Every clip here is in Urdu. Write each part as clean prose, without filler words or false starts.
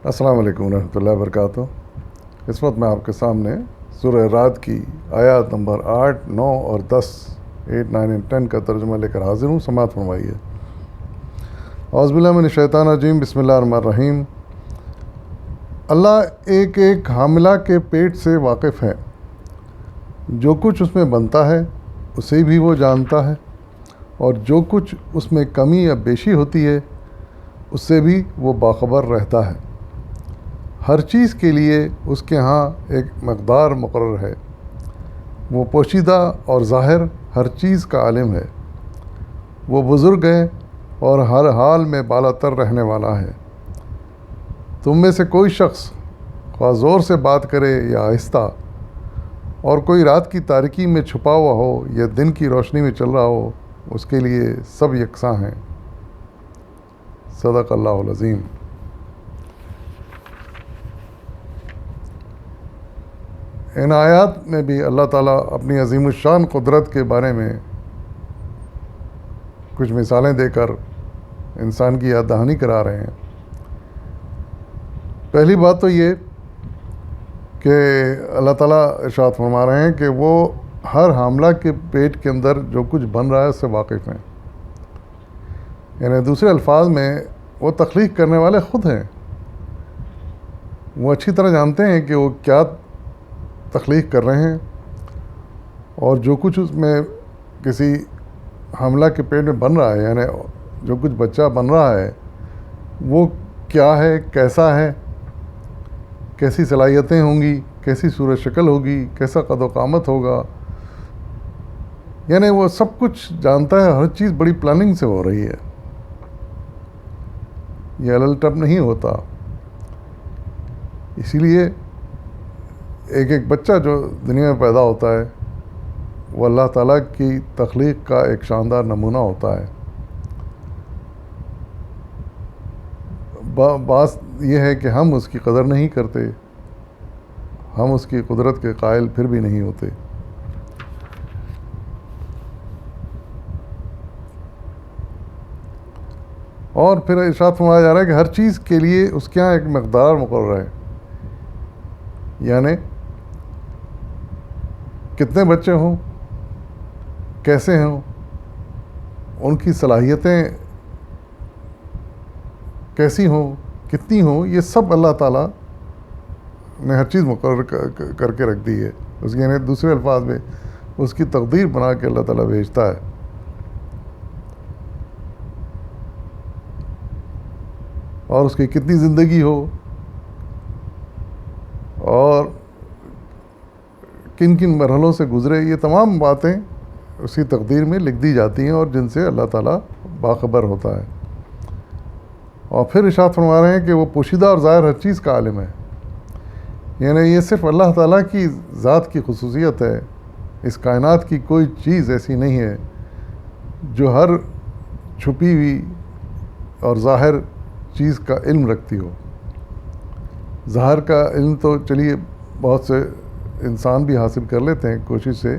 السلام علیکم ورحمۃ اللہ وبرکاتہ۔ اس وقت میں آپ کے سامنے سورہ رعد کی آیات نمبر 8، 9 اور 10 8، 9 اور 10 کا ترجمہ لے کر حاضر ہوں۔ سماعت فرمائیے۔ اعوذ باللہ من الشیطان الرجیم، بسم اللہ الرحمن الرحیم۔ اللہ ایک ایک حاملہ کے پیٹ سے واقف ہے، جو کچھ اس میں بنتا ہے اسے بھی وہ جانتا ہے، اور جو کچھ اس میں کمی یا بیشی ہوتی ہے اس سے بھی وہ باخبر رہتا ہے۔ ہر چیز کے لیے اس کے ہاں ایک مقدار مقرر ہے۔ وہ پوشیدہ اور ظاہر ہر چیز کا عالم ہے۔ وہ بزرگ ہے اور ہر حال میں بالا تر رہنے والا ہے۔ تم میں سے کوئی شخص خواہ زور سے بات کرے یا آہستہ، اور کوئی رات کی تاریکی میں چھپا ہوا ہو یا دن کی روشنی میں چل رہا ہو، اس کے لیے سب یکساں ہیں۔ صدق اللہ العظیم۔ ان آیات میں بھی اللہ تعالیٰ اپنی عظیم الشان قدرت کے بارے میں کچھ مثالیں دے کر انسان کی یاد دہانی کرا رہے ہیں۔ پہلی بات تو یہ کہ اللہ تعالیٰ ارشاد فرما رہے ہیں کہ وہ ہر حاملہ کے پیٹ کے اندر جو کچھ بن رہا ہے اس سے واقف ہیں۔ یعنی دوسرے الفاظ میں وہ تخلیق کرنے والے خود ہیں۔ وہ اچھی طرح جانتے ہیں کہ وہ کیا تخلیق کر رہے ہیں، اور جو کچھ اس میں کسی حاملہ کے پیٹ میں بن رہا ہے، یعنی جو کچھ بچہ بن رہا ہے وہ کیا ہے، کیسا ہے، کیسی صلاحیتیں ہوں گی، کیسی صورت شکل ہوگی، کیسا قد و قامت ہوگا، یعنی وہ سب کچھ جانتا ہے۔ ہر چیز بڑی پلاننگ سے ہو رہی ہے، یہ الل ٹپ نہیں ہوتا۔ اسی لیے ایک ایک بچہ جو دنیا میں پیدا ہوتا ہے وہ اللہ تعالیٰ کی تخلیق کا ایک شاندار نمونہ ہوتا ہے۔ بات یہ ہے کہ ہم اس کی قدر نہیں کرتے، ہم اس کی قدرت کے قائل پھر بھی نہیں ہوتے۔ اور پھر ارشاد فرمایا جا رہا ہے کہ ہر چیز کے لیے اس کے یہاں ایک مقدار مقرر ہے، یعنی کتنے بچے ہوں، کیسے ہوں، ان کی صلاحیتیں کیسی ہوں، کتنی ہوں، یہ سب اللہ تعالیٰ نے ہر چیز مقرر کر کے رکھ دی ہے۔ اس کے یعنی دوسرے الفاظ میں اس کی تقدیر بنا کے اللہ تعالیٰ بھیجتا ہے۔ اور اس کی کتنی زندگی ہو اور کن کن مرحلوں سے گزرے، یہ تمام باتیں اس کی تقدیر میں لکھ دی جاتی ہیں، اور جن سے اللہ تعالیٰ باخبر ہوتا ہے۔ اور پھر ارشاد فرما رہے ہیں کہ وہ پوشیدہ اور ظاہر ہر چیز کا عالم ہے، یعنی یہ صرف اللہ تعالیٰ کی ذات کی خصوصیت ہے۔ اس کائنات کی کوئی چیز ایسی نہیں ہے جو ہر چھپی ہوئی اور ظاہر چیز کا علم رکھتی ہو۔ ظاہر کا علم تو چلیے بہت سے انسان بھی حاصل کر لیتے ہیں کوشش سے،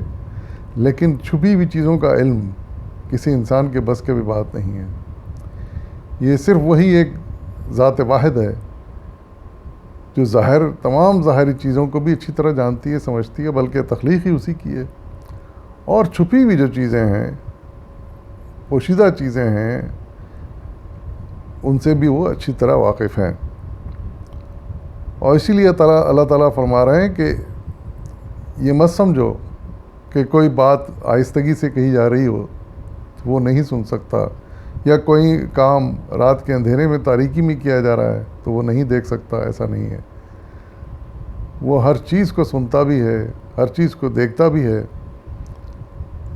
لیکن چھپی ہوئی چیزوں کا علم کسی انسان کے بس کے بھی بات نہیں ہے۔ یہ صرف وہی ایک ذات واحد ہے جو تمام ظاہری چیزوں کو بھی اچھی طرح جانتی ہے، سمجھتی ہے، بلکہ تخلیق ہی اسی کی ہے۔ اور چھپی ہوئی جو چیزیں ہیں، پوشیدہ چیزیں ہیں، ان سے بھی وہ اچھی طرح واقف ہیں۔ اور اسی لیے اللہ تعالیٰ فرما رہے ہیں کہ یہ مت سمجھو کہ کوئی بات آہستگی سے کہی جا رہی ہو تو وہ نہیں سن سکتا، یا کوئی کام رات کے اندھیرے میں تاریکی میں کیا جا رہا ہے تو وہ نہیں دیکھ سکتا، ایسا نہیں ہے۔ وہ ہر چیز کو سنتا بھی ہے، ہر چیز کو دیکھتا بھی ہے۔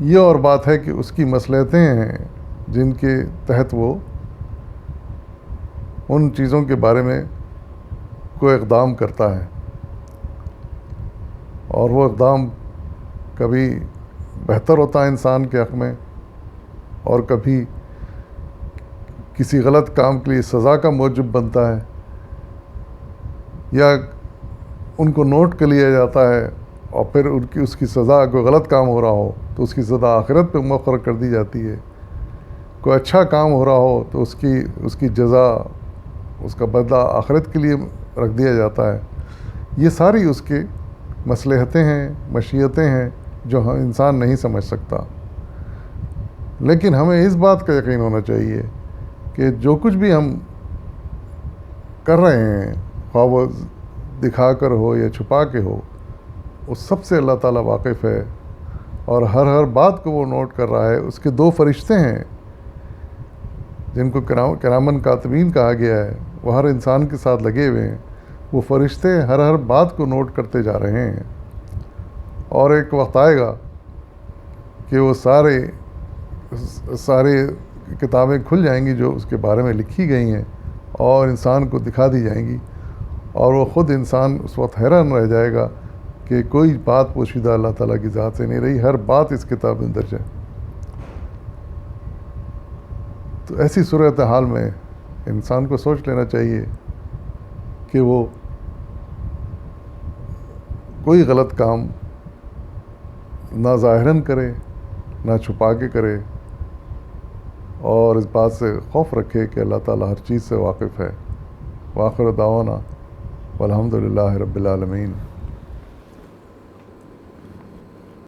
یہ اور بات ہے کہ اس کی مصلحتیں ہیں جن کے تحت وہ ان چیزوں کے بارے میں کوئی اقدام کرتا ہے، اور وہ اقدام کبھی بہتر ہوتا ہے انسان کے حق میں، اور کبھی کسی غلط کام کے لیے سزا کا موجب بنتا ہے، یا ان کو نوٹ کر لیا جاتا ہے اور پھر اس کی سزا، کوئی غلط کام ہو رہا ہو تو اس کی سزا آخرت پہ مقرر کر دی جاتی ہے، کوئی اچھا کام ہو رہا ہو تو اس کی جزا اس کا بدلہ آخرت کے لیے رکھ دیا جاتا ہے. یہ ساری اس کے مصلحتیں ہیں، مشیتیں ہیں جو انسان نہیں سمجھ سکتا. لیکن ہمیں اس بات کا یقین ہونا چاہیے کہ جو کچھ بھی ہم کر رہے ہیں، خواہ وہ دکھا کر ہو یا چھپا کے ہو، اس سب سے اللہ تعالیٰ واقف ہے اور ہر بات کو وہ نوٹ کر رہا ہے. اس کے 2 فرشتے ہیں جن کو کرامن کاتبین کہا گیا ہے، وہ ہر انسان کے ساتھ لگے ہوئے ہیں. وہ فرشتے ہر بات کو نوٹ کرتے جا رہے ہیں، اور ایک وقت آئے گا کہ وہ سارے کتابیں کھل جائیں گی جو اس کے بارے میں لکھی گئی ہیں، اور انسان کو دکھا دی جائیں گی، اور وہ خود انسان اس وقت حیران رہ جائے گا کہ کوئی بات پوشیدہ اللہ تعالیٰ کی ذات سے نہیں رہی، ہر بات اس کتاب میں درج ہے. تو ایسی صورتحال میں انسان کو سوچ لینا چاہیے کہ وہ کوئی غلط کام نہ ظاہراً کرے نہ چھپا کے کرے، اور اس بات سے خوف رکھے کہ اللہ تعالیٰ ہر چیز سے واقف ہے. وآخر دعوانا والحمد للہ رب العالمین.